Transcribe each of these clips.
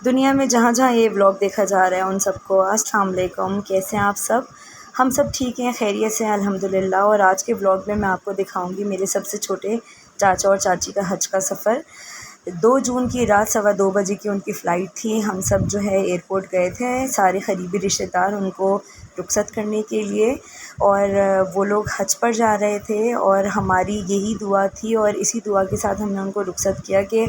दुनिया में जहाँ जहाँ ये व्लॉग देखा जा रहा है उन सबको अस्सलाम वालेकुम। कैसे हैं आप सब? हम सब ठीक हैं, खैरियत से हैं अल्हम्दुलिल्लाह। और आज के व्लॉग में मैं आपको दिखाऊंगी मेरे सबसे छोटे चाचा और चाची का हज का सफ़र। 2 जून की रात 2:15 बजे की उनकी फ़्लाइट थी। हम सब जो है एयरपोर्ट गए थे, सारे क़रीबी रिश्तेदार उनको रुखसत करने के लिए, और वो लोग हज पर जा रहे थे। और हमारी यही दुआ थी और इसी दुआ के साथ हमने उनको रुखसत किया कि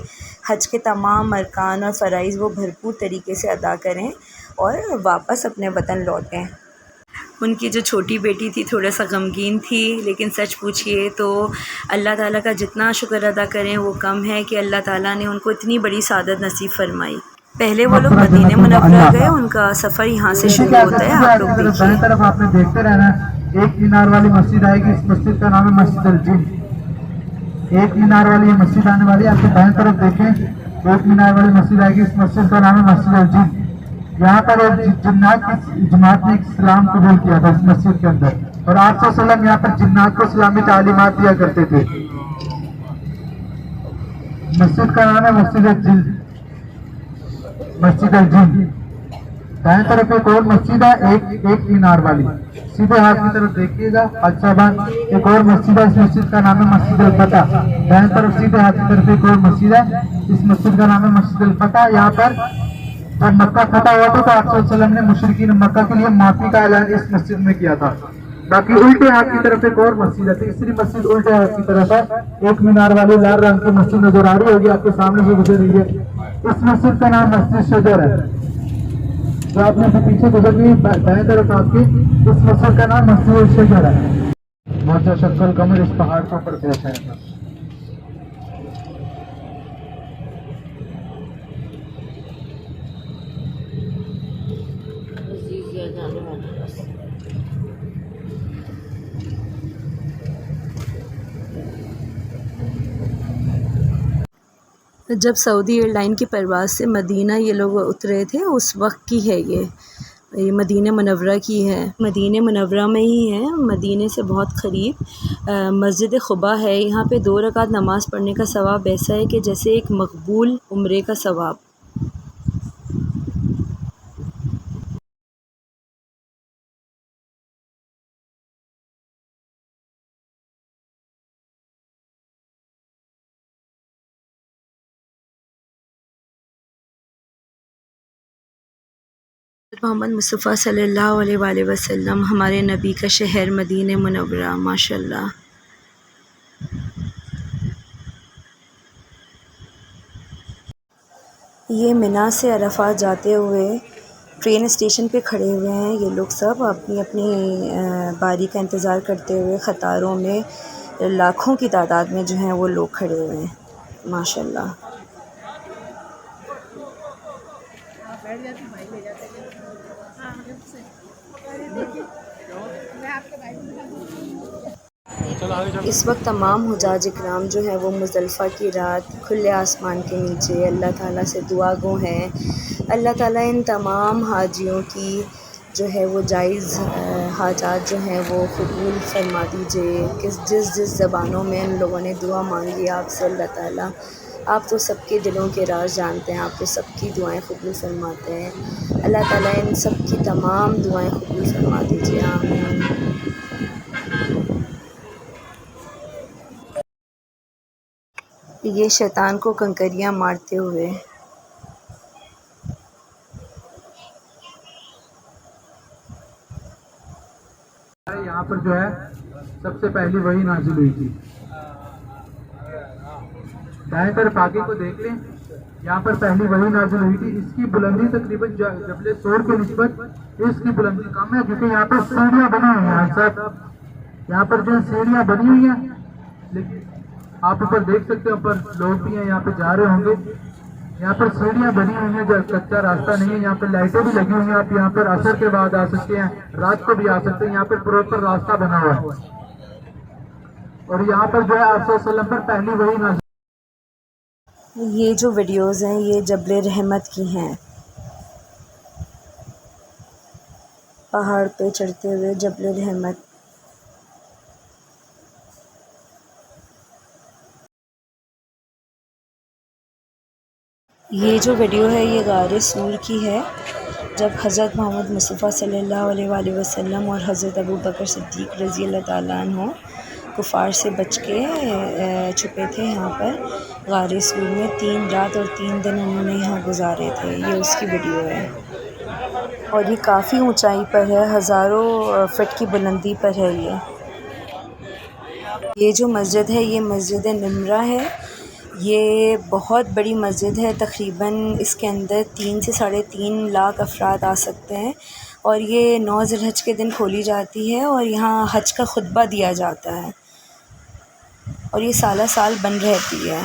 हज के तमाम अरकान और फ़राइज़ वो भरपूर तरीके से अदा करें और वापस अपने वतन लौटें। उनकी जो छोटी बेटी थी थोड़ा सा गमगीन थी, लेकिन सच पूछिए तो अल्लाह ताला का जितना शुक्र अदा करें वो कम है कि अल्लाह ताला ने उनको इतनी बड़ी सादत नसीब फरमाई। पहले वो लोग मदीने मुनव्वरा गए, उनका सफ़र यहाँ से शुरू होता है। आप लोग देखिए। तरफ आपने देखते रहना, एक मीनार वाली मस्जिद आएगी, इस मस्जिद का नाम है मस्जिद अल जिन। एक मीनार वाली ये मस्जिद आने वाली है, आपके दाएं तरफ देखें, एक मीनार वाली मस्जिद आएगी, इस मस्जिद का नाम है मस्जिद अल जिन। यहाँ पर एक जिन्नात की जमात ने इस्लाम कबूल किया था इस मस्जिद के अंदर, और आप सल्लम यहाँ पर जिन्नात को इस्लामी तालीमात दिया करते थे। मस्जिद का नाम है मस्जिद अल जिन, मस्जिद अल जिन। दाएं तरफ एक और मस्जिद है, एक मीनार वाली, सीधे हाथ की तरफ देखिएगा। अच्छा बात, एक और मस्जिद है, इस मस्जिद का नाम है मस्जिद अल फतह। दाएं तरफ सीधे हाथ की तरफ एक और मस्जिद है, इस मस्जिद का नाम है मस्जिद अल फतह। यहाँ पर जब मक्का फतह हुआ था तो आप वसल्लम ने मुशरिकीन मक्का के लिए माफी का ऐलान इस मस्जिद में किया था। बाकी उल्टे हाथ की तरफ एक और मस्जिद है, तीसरी मस्जिद उल्टे हाथ की तरफ है, एक मीनार वाली लाल रंग की मस्जिद नजर आ रही होगी आपके सामने से गुजर रही है। इस मस्जिद का नाम मस्जिद शजर है, जो आपने से पीछे गुजर गई दाएं तरफ आपकी, इस मस्जिद का नाम मस्जिद शजर है। मोचा शक्ल कमर इस पहाड़ के ऊपर बैठा है। जब सऊदी एयरलाइन की परवाज़ से मदीना ये लोग उतरे थे उस वक्त की है ये मदीना मुनव्वरा की है। मदीना मुनव्वरा में ही है, मदीने से बहुत क़रीब मस्जिद क़ुबा है। यहाँ पे 2 रकात नमाज़ पढ़ने का सवाब ऐसा है कि जैसे एक मकबूल उम्रे का सवाब। मोहम्मद मुस्तफ़ा सल्लल्लाहु अलैहि वसल्लम, हमारे नबी का शहर मदीना मुनव्वरा, माशाल्लाह। ये मिना से अरफात जाते हुए ट्रेन स्टेशन पे खड़े हुए हैं ये लोग सब, अपनी अपनी बारी का इंतज़ार करते हुए क़तारों में लाखों की तादाद में जो हैं वो लोग खड़े हुए हैं, माशाल्लाह। इस वक्त तमाम हुज्जाज इकराम जो है वो मुज़दलिफ़ा की रात खुले आसमान के नीचे अल्लाह ताला से दुआ गो हैं। अल्लाह ताला इन तमाम हाजियों की जो है वो जायज़ हाजात जो हैं वो कबूल फरमा दीजिए। जिस जिस ज़बानों में इन लोगों ने दुआ मांगी आपसे अल्लाह ताला, आप तो सबके दिलों के राज जानते हैं, आप तो सबकी दुआएं कबूल फरमाते हैं। अल्लाह ताला इन सब की तमाम दुआएं कबूल फरमा दीजिए, आमीन। ये शैतान को कंकरियाँ मारते हुए यहाँ पर जो है सबसे पहली वही नाजिल हुई थी। दाएं तरफ आगे को देख लें, यहाँ पर पहली वही नाजिल हुई थी। इसकी बुलंदी तकरीबन जबले सोर के निस्बत इसकी बुलंदी कम है, क्योंकि यहाँ पर सीढ़ियाँ बनी हुई हैं। साहब यहाँ पर जो सीढ़ियाँ बनी हुई हैं, लेकिन आप ऊपर देख सकते हैं, ऊपर लोग भी हैं, यहाँ पे जा रहे होंगे। यहाँ पर सीढ़ियाँ बनी हुई हैं, जो कच्चा रास्ता नहीं है। यहाँ पर लाइटें भी लगी हुई हैं, आप यहाँ पर असर के बाद आ सकते हैं, रात को भी आ सकते हैं। यहाँ पर प्रॉपर रास्ता बना हुआ है, और यहाँ पर जो है आप वसल्लम पर पहली वही नाज़िल। ये जो वीडियोज़ हैं ये जबल रहमत की हैं, पहाड़ पे चढ़ते हुए जबल रहमत। ये जो वीडियो है ये गार सूर की है, जब हज़रत मोहम्मद मुस्तफ़ा सल्लल्लाहु अलैहि वसल्लम और हज़रत अबू बकर सिद्दीक़ रज़ी अल्लाह ताला अन्हु कुफ़ार से बच के छुपे थे यहाँ पर गार सूर में। 3 रात और 3 दिन उन्होंने यहाँ गुजारे थे। ये उसकी वीडियो है और ये काफ़ी ऊंचाई पर है, हज़ारों फ़िट की बुलंदी पर है ये जो मस्जिद है ये मस्जिद निम्रा है। ये बहुत बड़ी मस्जिद है, तकरीबन इसके अंदर 3 से 3.5 लाख अफराद आ सकते हैं और ये 9 ज़िलहज के दिन खोली जाती है और यहाँ हज का खुतबा दिया जाता है और ये साल साल बंद रहती है।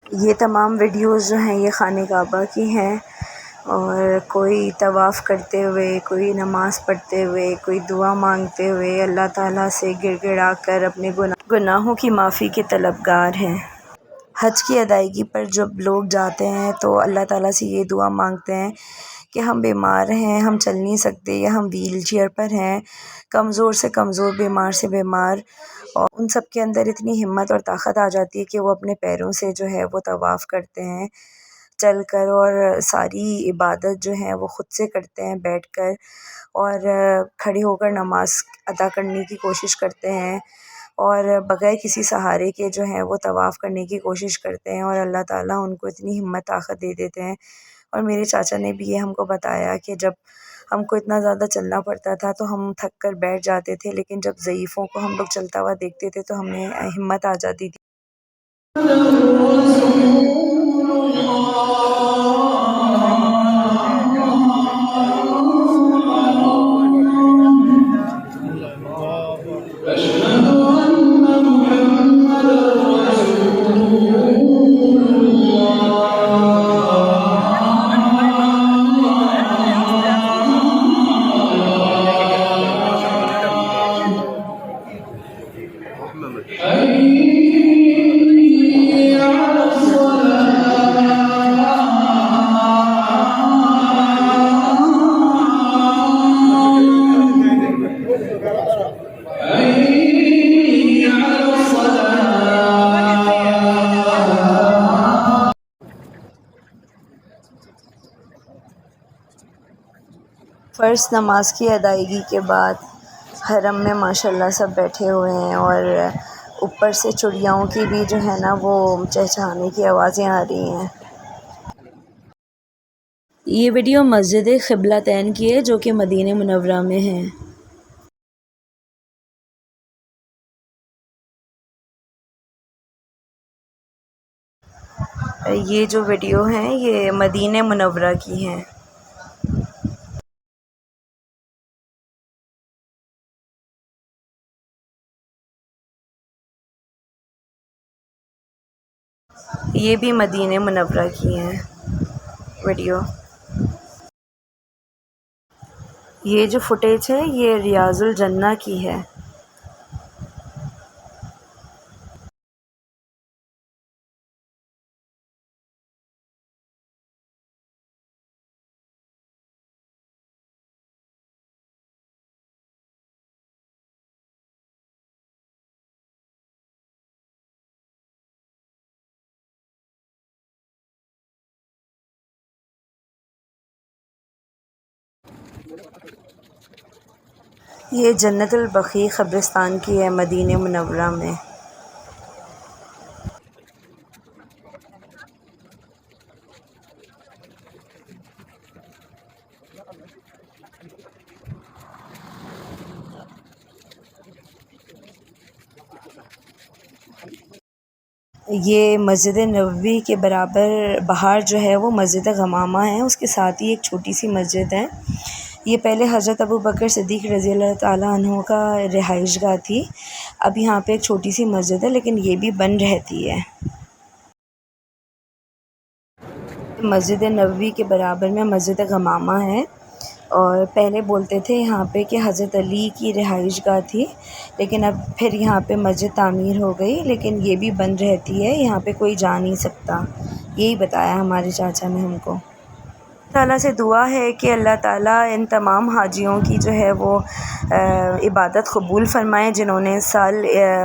ये तमाम वीडियोज़ जो हैं ये खाने काबा की हैं और कोई तवाफ़ करते हुए, कोई नमाज़ पढ़ते हुए, कोई दुआ मांगते हुए अल्लाह ताला से गिड़गिड़ा कर अपने गुनाहों की माफ़ी के तलबगार हैं। हज की अदायगी पर जब लोग जाते हैं तो अल्लाह ताला से ये दुआ मांगते हैं कि हम बीमार हैं, हम चल नहीं सकते या हम व्हील चेयर पर हैं, कमज़ोर से कमज़ोर, बीमार से बीमार, और उन सब के अंदर इतनी हिम्मत और ताकत आ जाती है कि वो अपने पैरों से जो है वो तवाफ़ करते हैं चल कर, और सारी इबादत जो है वो ख़ुद से करते हैं बैठ कर, और खड़े होकर नमाज़ अदा करने की कोशिश करते हैं और बग़ैर किसी सहारे के जो है वो तवाफ़ करने की कोशिश करते हैं और अल्लाह ताला उनको इतनी हिम्मत ताकत दे देते हैं। और मेरे चाचा ने भी ये हमको बताया कि जब हमको इतना ज़्यादा चलना पड़ता था तो हम थक कर बैठ जाते थे, लेकिन जब ज़ईफ़ों को हम लोग चलता हुआ देखते थे तो हमें हिम्मत आ जाती थी। फ़र्ज़ नमाज की अदायगी के बाद हरम में माशाल्लाह सब बैठे हुए हैं और ऊपर से चिड़ियाओं की भी जो है ना वो चहचहाने की आवाज़ें आ रही हैं। ये वीडियो मस्जिद क़िबलतैन की है जो कि मदीना मुनव्वरा में है। ये जो वीडियो हैं ये मदीना मुनव्वरा की हैं। ये भी मदीना मुनव्वरा की हैं वीडियो। ये जो फुटेज है ये रियाजुल जन्ना की है। ये जन्नतुल बक़ी क़ब्रिस्तान की है मदीना मुनव्वरा में। ये मस्जिद नबवी के बराबर बाहर जो है वो मस्जिद गमामा है, उसके साथ ही एक छोटी सी मस्जिद है। ये पहले हज़रत अबू बकर सिद्दीक़ रज़ी अल्लाह ताला अन्हु का रिहाइशगाह थी। अब यहाँ पे एक छोटी सी मस्जिद है लेकिन ये भी बंद रहती है। मस्जिद नबवी के बराबर में मस्जिद गमामा है और पहले बोलते थे यहाँ पे कि हज़रत अली की रिहाइशगाह थी, लेकिन अब फिर यहाँ पे मस्जिद तामीर हो गई, लेकिन ये भी बंद रहती है, यहाँ पे कोई जा नहीं सकता। यही बताया हमारे चाचा ने हमको। ताला से दुआ है कि अल्लाह ताला इन तमाम हाजियों की जो है वो इबादत कबूल फ़रमाए जिन्होंने इस साल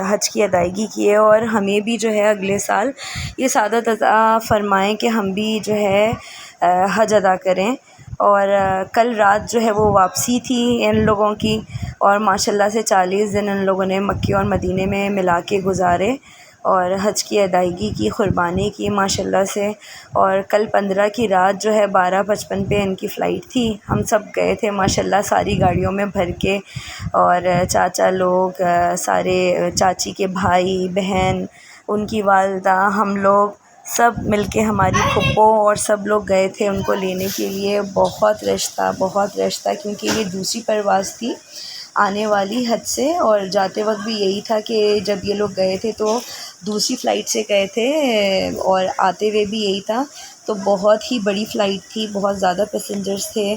हज की अदायगी की है, और हमें भी जो है अगले साल ये सादत अता फ़रमाएँ कि हम भी जो है हज अदा करें। और कल रात जो है वो वापसी थी इन लोगों की, और माशाल्लाह से 40 दिन इन लोगों ने मक्के और मदीने में मिला के गुज़ारे और हज की अदायगी की, क़ुरबानी की माशाल्लाह से। और कल 15 की रात जो है 12:55 पे इनकी फ़्लाइट थी। हम सब गए थे माशाल्लाह सारी गाड़ियों में भर के, और चाचा लोग, सारे चाची के भाई बहन, उनकी वालदा, हम लोग सब मिलके, हमारी फुप्पो और सब लोग गए थे उनको लेने के लिए। बहुत रश था, बहुत रश था, क्योंकि ये दूसरी परवाज़ थी आने वाली हज से, और जाते वक्त भी यही था कि जब ये लोग गए थे तो दूसरी फ़्लाइट से गए थे, और आते हुए भी यही था। तो बहुत ही बड़ी फ़्लाइट थी, बहुत ज़्यादा पैसेंजर्स थे,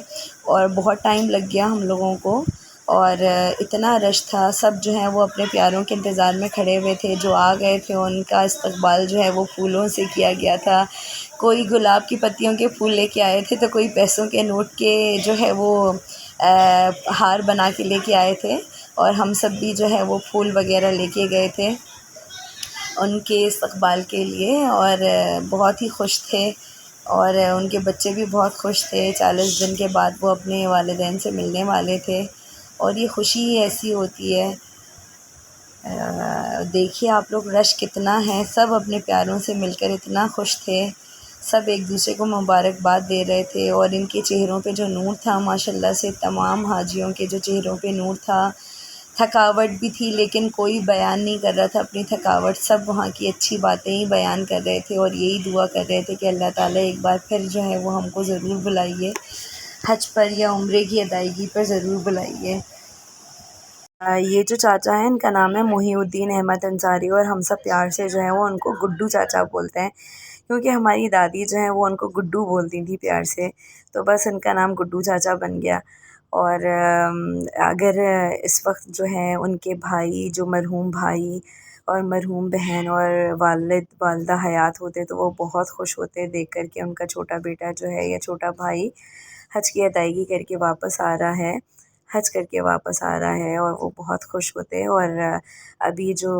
और बहुत टाइम लग गया हम लोगों को। और इतना रश था, सब जो हैं वो अपने प्यारों के इंतज़ार में खड़े हुए थे। जो आ गए थे उनका इस्तकबाल जो है वो फूलों से किया गया था। कोई गुलाब की पत्तियों के फूल लेके आए थे, तो कोई पैसों के नोट के जो है वो हार बना के लेके आए थे, और हम सब भी जो है वो फूल वगैरह लेके गए थे उनके इस्तकबाल के लिए। और बहुत ही खुश थे, और उनके बच्चे भी बहुत खुश थे। 40 दिन के बाद वो अपने वालिदैन से मिलने वाले थे, और ये खुशी ही ऐसी होती है। देखिए आप लोग, रश कितना है, सब अपने प्यारों से मिलकर इतना खुश थे, सब एक दूसरे को मुबारकबाद दे रहे थे। और इनके चेहरों पे जो नूर था माशाल्लाह से, तमाम हाजियों के जो चेहरों पे नूर था। थकावट भी थी, लेकिन कोई बयान नहीं कर रहा था अपनी थकावट, सब वहाँ की अच्छी बातें ही बयान कर रहे थे, और यही दुआ कर रहे थे कि अल्लाह ताला एक बार फिर जो है वो हमको ज़रूर बुलाइए हज पर, या उम्रे की अदायगी पर ज़रूर बुलाइए। ये जो चाचा हैं इनका नाम है मोहिउद्दीन अहमद अंसारी, और हम सब प्यार से जो है वो उनको गुड्डू चाचा बोलते हैं, क्योंकि हमारी दादी जो है वो उनको गुड्डू बोलती थी प्यार से, तो बस इनका नाम गुड्डू चाचा बन गया। और अगर इस वक्त जो है उनके भाई, जो मरहूम भाई और मरहूम बहन और वालिद वालदा हयात होते, तो वो बहुत खुश होते देख कर के उनका छोटा बेटा जो है, या छोटा भाई हज की अदायगी करके वापस आ रहा है, हज करके वापस आ रहा है, और वो बहुत खुश होते हैं। और अभी जो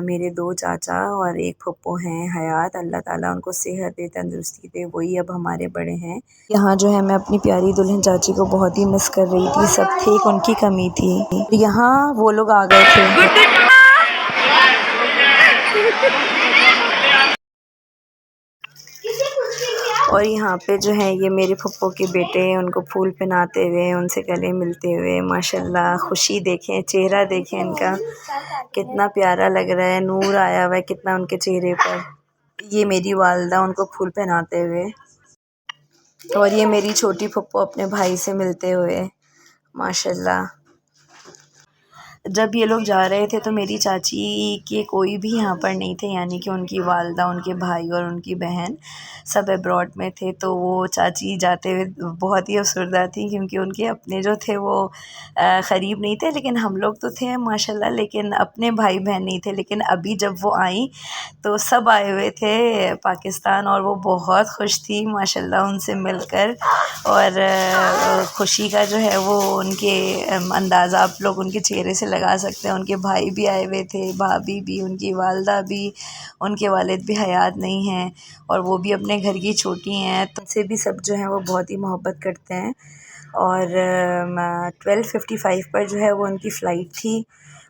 मेरे 2 चाचा और 1 फुप्पो हैं हयात, अल्लाह ताला उनको सेहत दे, तंदुरुस्ती दे, वही अब हमारे बड़े हैं। यहाँ जो है मैं अपनी प्यारी दुल्हन चाची को बहुत ही मिस कर रही थी, सब थे, एक उनकी कमी थी। यहाँ वो लोग आ गए थे। और यहाँ पे जो है ये मेरे फुप्पो के बेटे, उनको फूल पहनाते हुए, उनसे गले मिलते हुए, माशाल्लाह खुशी देखें, चेहरा देखें इनका कितना प्यारा लग रहा है, नूर आया हुआ है कितना उनके चेहरे पर। ये मेरी वालदा उनको फूल पहनाते हुए, और ये मेरी छोटी फुप्पो अपने भाई से मिलते हुए, माशाल्लाह। जब ये लोग जा रहे थे तो मेरी चाची के कोई भी यहाँ पर नहीं थे, यानी कि उनकी वालदा, उनके भाई और उनकी बहन सब अब्रॉड में थे। तो वो चाची जाते हुए बहुत ही अफसरदा थी, क्योंकि उनके अपने जो थे वो क़रीब नहीं थे, लेकिन हम लोग तो थे माशाल्लाह, लेकिन अपने भाई बहन नहीं थे। लेकिन अभी जब वो आई तो सब आए हुए थे पाकिस्तान, और वो बहुत खुश थी माशाल्लाह उनसे मिलकर। और खुशी का जो है वो उनके अंदाज़ा आप लोग उनके चेहरे से लगा सकते हैं। उनके भाई भी आए हुए थे, भाभी भी, उनकी वालदा भी, उनके वालिद भी हयात नहीं हैं, और वो भी अपने घर की छोटी हैं, तो उनसे भी सब जो है वो बहुत ही मोहब्बत करते हैं। और 12:55 पर जो है वो उनकी फ़्लाइट थी,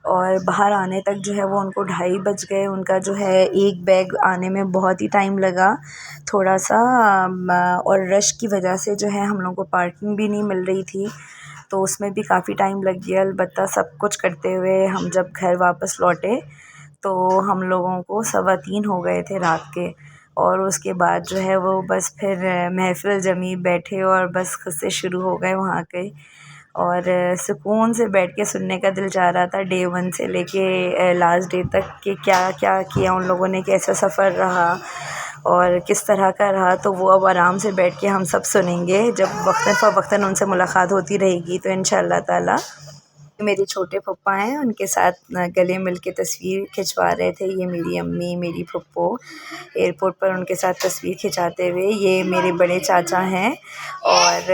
और बाहर आने तक जो है वो उनको 2:30 बज गए। उनका जो है एक बैग आने में बहुत ही टाइम लगा थोड़ा सा, और रश की वजह से जो है हम लोगों को पार्किंग भी नहीं मिल रही थी, तो उसमें भी काफ़ी टाइम लग गया। अलबत्ता सब कुछ करते हुए हम जब घर वापस लौटे तो हम लोगों को 3:15 हो गए थे रात के। और उसके बाद जो है वो बस फिर महफ़िल जमी, बैठे और बस क़स्से शुरू हो गए वहाँ के। और सुकून से बैठ के सुनने का दिल चाह रहा था, डे 1 से लेके लास्ट डे तक कि क्या क्या किया उन लोगों ने, कैसा सफ़र रहा। और किस तरह का रहा तो वो अब आराम से बैठ के हम सब सुनेंगे जब वक्तन उनसे मुलाकात होती रहेगी तो इंशाअल्लाह ताला। मेरे छोटे पप्पा हैं, उनके साथ गले मिल के तस्वीर खिंचवा रहे थे। ये मेरी अम्मी, मेरी फुप्पो एयरपोर्ट पर उनके साथ तस्वीर खिंचाते हुए। ये मेरे बड़े चाचा हैं और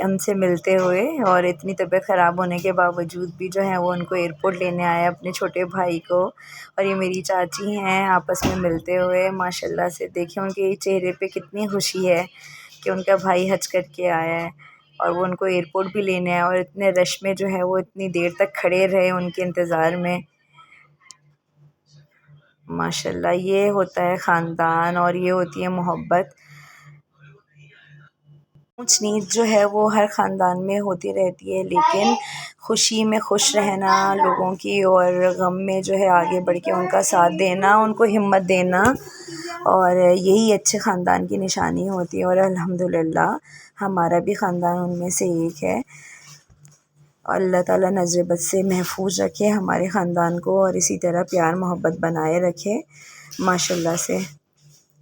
उनसे मिलते हुए, और इतनी तबीयत ख़राब होने के बावजूद भी जो है वो उनको एयरपोर्ट लेने आए अपने छोटे भाई को। और ये मेरी चाची हैं, आपस में मिलते हुए माशाल्लाह से। देखिए उनके चेहरे पे कितनी खुशी है कि उनका भाई हज करके आया है और वो उनको एयरपोर्ट भी लेने आए, और इतने रश में जो है वो इतनी देर तक खड़े रहे उनके इंतज़ार में। माशाल्लाह, ये होता है ख़ानदान और ये होती है मोहब्बत। ऊंच नीच जो है वो हर ख़ानदान में होती रहती है, लेकिन खुशी में खुश रहना लोगों की, और गम में जो है आगे बढ़ के उनका साथ देना, उनको हिम्मत देना, और यही अच्छे ख़ानदान की निशानी होती है। और अल्हम्दुलिल्लाह हमारा भी ख़ानदान उनमें से एक है। अल्लाह ताला नज़र बद से महफूज रखे हमारे ख़ानदान को, और इसी तरह प्यार मोहब्बत बनाए रखे माशाल्लाह से।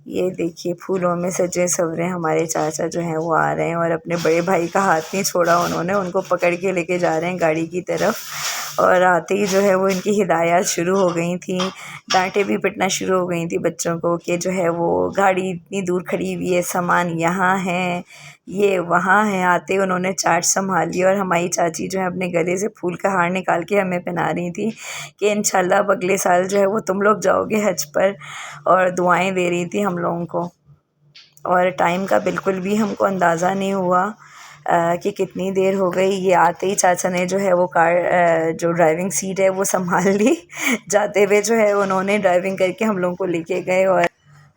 ये देखिए फूलों में सजे सवरे हमारे चाचा जो हैं वो आ रहे हैं, और अपने बड़े भाई का हाथ नहीं छोड़ा उन्होंने, उनको पकड़ के लेके जा रहे हैं गाड़ी की तरफ। और आते ही जो है वो इनकी हिदायत शुरू हो गई थी, डांटें भी पिटना शुरू हो गई थी बच्चों को कि जो है वो गाड़ी इतनी दूर खड़ी हुई है, सामान यहाँ है, ये वहाँ है। आते ही उन्होंने चाट संभाल ली, और हमारी चाची जो है अपने गले से फूल का हार निकाल के हमें पहना रही थी कि इंशाल्लाह अब अगले साल जो है वो तुम लोग जाओगे हज पर, और दुआएं दे रही थी हम लोगों को। और टाइम का बिल्कुल भी हमको अंदाज़ा नहीं हुआ कि कितनी देर हो गई। ये आते ही चाचा ने जो है वो कार जो ड्राइविंग सीट है वो संभाल ली। जाते हुए जो है उन्होंने ड्राइविंग करके हम लोगों को लेके गए, और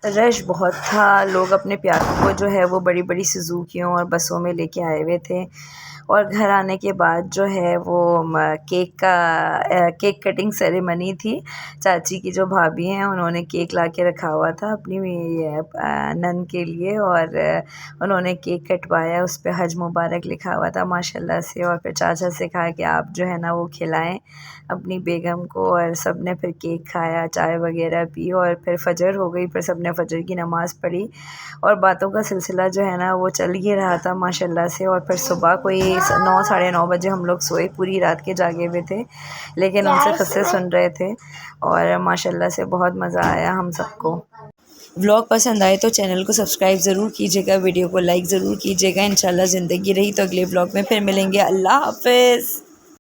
रश बहुत था। लोग अपने प्यारों को जो है वो बड़ी बड़ी सुज़ुकियों और बसों में लेके आए हुए थे। और घर आने के बाद जो है वो केक कटिंग सेरेमनी थी। चाची की जो भाभी हैं उन्होंने केक ला के रखा हुआ था अपनी नन के लिए, और उन्होंने केक कटवाया, उस पे हज मुबारक लिखा हुआ था माशाल्लाह से। और फिर चाचा से कहा कि आप जो है ना वो खिलाएं अपनी बेगम को, और सब ने फिर केक खाया, चाय वगैरह पी, और फिर फजर हो गई, फिर सब ने फजर की नमाज़ पढ़ी, और बातों का सिलसिला जो है ना वो चल ही रहा था माशाल्लाह से। और फिर सुबह कोई 9 साढ़े 9 बजे हम लोग सोए, पूरी रात के जागे हुए थे, लेकिन उनसे क़स्से सुन रहे थे, और माशाल्लाह से बहुत मज़ा आया हम सबको। व्लॉग पसंद आए तो चैनल को सब्सक्राइब ज़रूर कीजिएगा, वीडियो को लाइक ज़रूर कीजिएगा। इंशाल्लाह ज़िंदगी रही तो अगले व्लॉग में फिर मिलेंगे। अल्लाह हाफ़िज़।